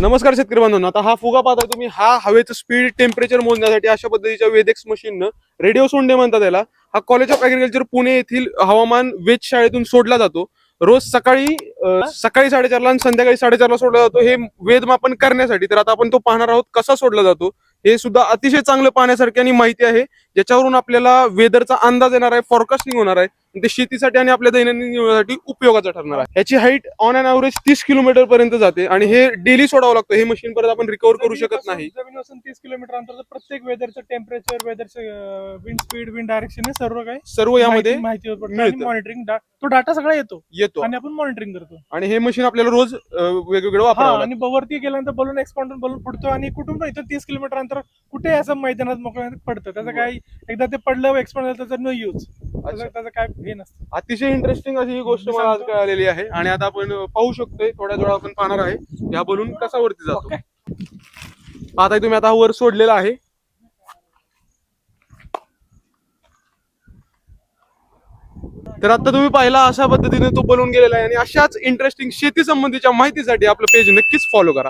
नमस्कार शेतकरी बांधवांनो, आता हा फुगा पाहता तुम्ही, हा हवेचं स्पीड टेम्परेचर मोजण्यासाठी अशा पद्धतीच्या वेदेक्स मशीननं रेडिओ सोंडे म्हणतात याला, हा कॉलेज ऑफ ऍग्रिकल्चर पुणे येथील हवामान वेधशाळेतून सोडला जातो. रोज सकाळी 4:30 आणि संध्याकाळी 4:30 सोडला जातो हे वेदमापन करण्यासाठी. तर आता आपण तो पाहणार आहोत कसा सोडला जातो. हे सुद्धा अतिशय चांगलं पाहण्यासारखी आणि माहिती आहे, ज्याच्यावरून आपल्याला वेदरचा अंदाज येणार आहे, फॉरकास्टिंग होणार आहे. ते शेतीसाठी आणि आपल्या दैनंदिन जीवनासाठी उपयोगाचा ठरणार आहे. याची height on and average 30 kilometre पर्यंत जाते आणि हे डेली सोडावं लागतं. हे मशीन परत आपण रिकव्हर करू शकत नाही. जमिनीपासून 30 किलोमीटर अंतर, प्रत्येक वेदरचं टेम्परेचर, वेदरचं विंड स्पीड, विंड डायरेक्शन, सर्व यामध्ये माहिती मिळतं. मॉनिटरिंग तो डाटा सगळा येतो आणि आपण मॉनिटरिंग करतो. आणि हे मशीन आपल्याला रोज वेगवेगळं हा, वापरावं आणि वरती गेल्यानंतर बलून एक्सपांड बलून फुटतो आणि कुठून पण इथं 30 किलोमीटर अंतर कुठे असं मैदानात मोकळं पडतं. त्याचं काय, एकदा ते पडलं एक्सपांड झालं त्याचा नो यूज, त्याचं काय हे नसतं. अतिशय इंटरेस्टिंग अशी ही गोष्ट मला आज कळालेली आहे. आणि आता आपण पाहू शकतोय, थोड्या वेळा आपण पाहणार आहे या बलून कसा वरती जातो. पाहताय तुम्ही, आता वर सोडलेला आहे. तर आता तुम्ही पाहिला अशा पद्धतीने तो बलून गेलेला आहे. आणि अशाच इंटरेस्टिंग शेती संबंधीच्या माहितीसाठी आपलं पेज नक्कीच फॉलो करा.